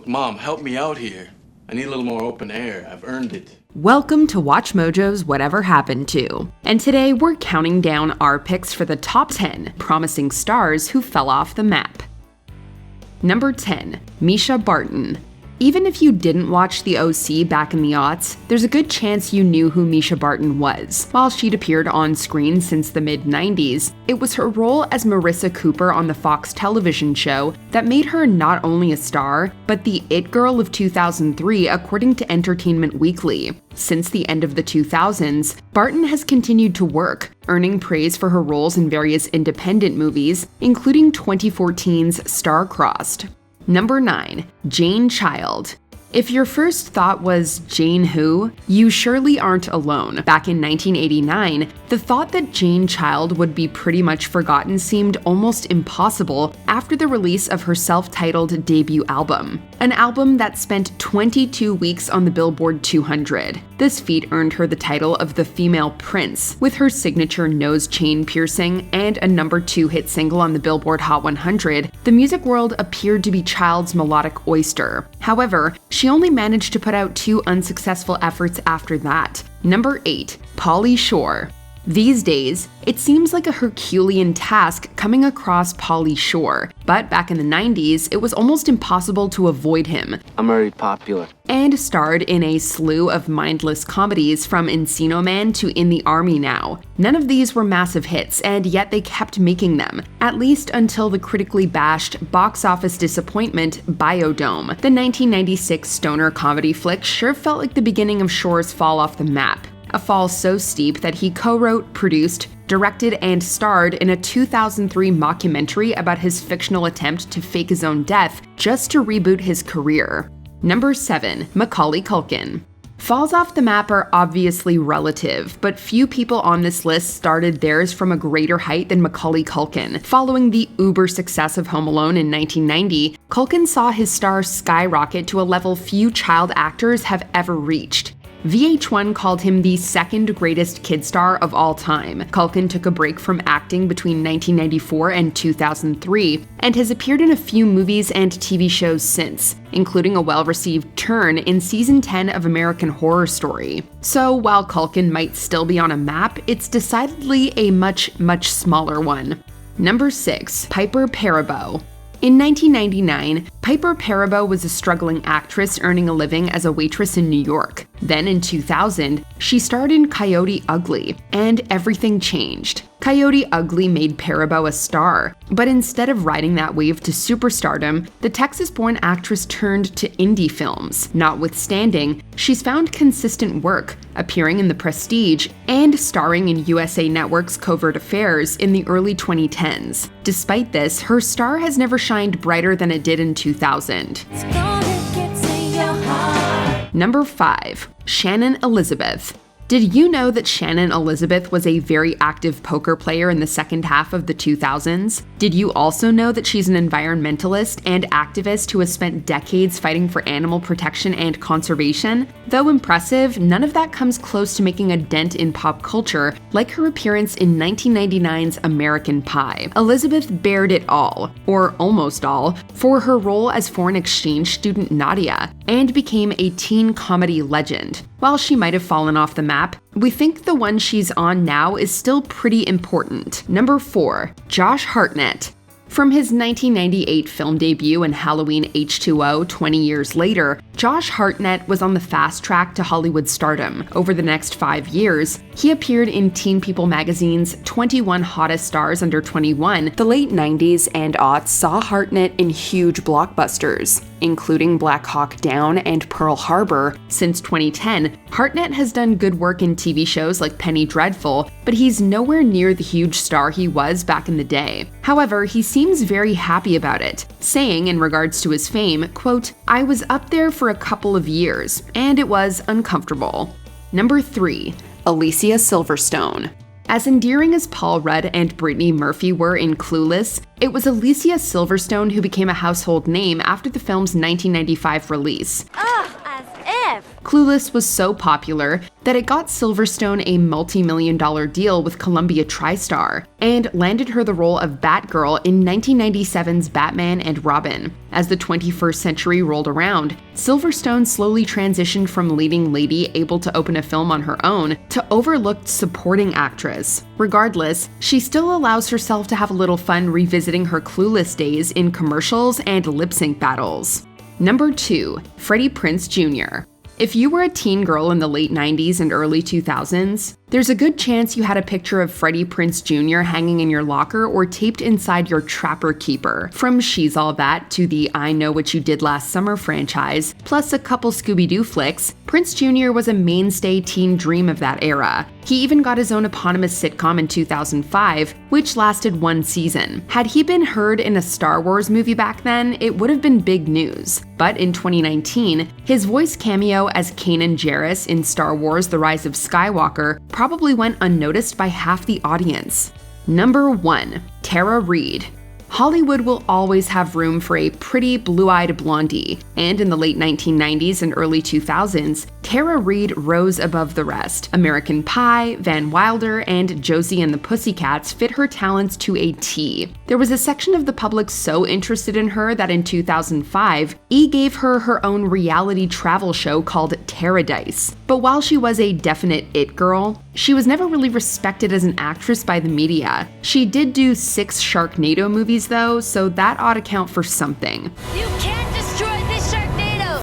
Mom, help me out here. I need a little more open air. I've earned it. Welcome to Watch Mojo's Whatever Happened To. And today we're counting down our picks for the top 10 promising stars who fell off the map. Number 10, Misha Barton. Even if you didn't watch The OC back in the aughts, there's a good chance you knew who Misha Barton was. While she'd appeared on screen since the mid-90s, it was her role as Marissa Cooper on the Fox television show that made her not only a star, but the it girl of 2003 according to Entertainment Weekly. Since the end of the 2000s, Barton has continued to work, earning praise for her roles in various independent movies, including 2014's Star-Crossed. Number 9, Jane Child. If your first thought was Jane who, you surely aren't alone. Back in 1989, the thought that Jane Child would be pretty much forgotten seemed almost impossible after the release of her self-titled debut album. An album that spent 22 weeks on the Billboard 200. This feat earned her the title of the female Prince, with her signature nose chain piercing and a number 2 hit single on the Billboard Hot 100. The music world appeared to be Child's melodic oyster. However, she only managed to put out 2 unsuccessful efforts after that. Number 8, Pauly Shore. These days, it seems like a Herculean task coming across Pauly Shore, but back in the 90s, it was almost impossible to avoid him. I'm already popular. And starred in a slew of mindless comedies from Encino Man to In the Army Now. None of these were massive hits, and yet they kept making them, at least until the critically bashed box office disappointment Biodome. The 1996 stoner comedy flick sure felt like the beginning of Shore's fall off the map. A fall so steep that he co-wrote, produced, directed, and starred in a 2003 mockumentary about his fictional attempt to fake his own death just to reboot his career. Number 7, Macaulay Culkin. Falls off the map are obviously relative, but few people on this list started theirs from a greater height than Macaulay Culkin. Following the uber success of Home Alone in 1990, Culkin saw his star skyrocket to a level few child actors have ever reached. VH1 called him the second greatest kid star of all time. Culkin took a break from acting between 1994 and 2003, and has appeared in a few movies and TV shows since, including a well-received turn in season 10 of American Horror Story. So while Culkin might still be on a map, it's decidedly a much smaller one. Number 6, Piper Perabo. In 1999, Piper Perabo was a struggling actress earning a living as a waitress in New York. Then in 2000, she starred in Coyote Ugly, and everything changed. Coyote Ugly made Perabo a star, but instead of riding that wave to superstardom, the Texas-born actress turned to indie films. Notwithstanding, she's found consistent work, appearing in The Prestige and starring in USA Network's Covert Affairs in the early 2010s. Despite this, her star has never shined brighter than it did in 2000. Number 5, Shannon Elizabeth. Did you know that Shannon Elizabeth was a very active poker player in the second half of the 2000s? Did you also know that she's an environmentalist and activist who has spent decades fighting for animal protection and conservation? Though impressive, none of that comes close to making a dent in pop culture like her appearance in 1999's American Pie. Elizabeth bared it all, or almost all, for her role as foreign exchange student Nadia, and became a teen comedy legend. While she might have fallen off the map, we think the one she's on now is still pretty important. Number 4, Josh Hartnett. From his 1998 film debut in Halloween H2O 20 years later, Josh Hartnett was on the fast track to Hollywood stardom. Over the next 5 years, he appeared in Teen People magazine's 21 Hottest Stars Under 21. The late 90s and aughts saw Hartnett in huge blockbusters, including Black Hawk Down and Pearl Harbor. Since 2010, Hartnett has done good work in TV shows like Penny Dreadful, but he's nowhere near the huge star he was back in the day. However, he seems very happy about it, saying in regards to his fame, quote, "I was up there for a couple of years, and it was uncomfortable." Number 3, Alicia Silverstone. As endearing as Paul Rudd and Brittany Murphy were in Clueless, it was Alicia Silverstone who became a household name after the film's 1995 release. Ugh, as if! Clueless was so popular that it got Silverstone a multi-million-dollar deal with Columbia TriStar and landed her the role of Batgirl in 1997's Batman and Robin. As the 21st century rolled around, Silverstone slowly transitioned from leading lady able to open a film on her own to overlooked supporting actress. Regardless, she still allows herself to have a little fun revisiting her clueless days in commercials and lip-sync battles. Number 2. Freddy Prince Jr. If you were a teen girl in the late 90s and early 2000s, there's a good chance you had a picture of Freddy Prince Jr. hanging in your locker or taped inside your Trapper Keeper. From She's All That to the I Know What You Did Last Summer franchise, plus a couple Scooby-Doo flicks, Prince Jr. was a mainstay teen dream of that era. He even got his own eponymous sitcom in 2005, which lasted 1 season. Had he been heard in a Star Wars movie back then, it would have been big news. But in 2019, his voice cameo as Kanan Jarrus in Star Wars: The Rise of Skywalker probably went unnoticed by half the audience. Number 1. Tara Reid. Hollywood will always have room for a pretty blue-eyed blondie, and in the late 1990s and early 2000s, Tara Reid rose above the rest. American Pie, Van Wilder, and Josie and the Pussycats fit her talents to a T. There was a section of the public so interested in her that in 2005, E! Gave her her own reality travel show called Taradice. But while she was a definite it girl, she was never really respected as an actress by the media. She did do 6 Sharknado movies though, so that ought to count for something. You can't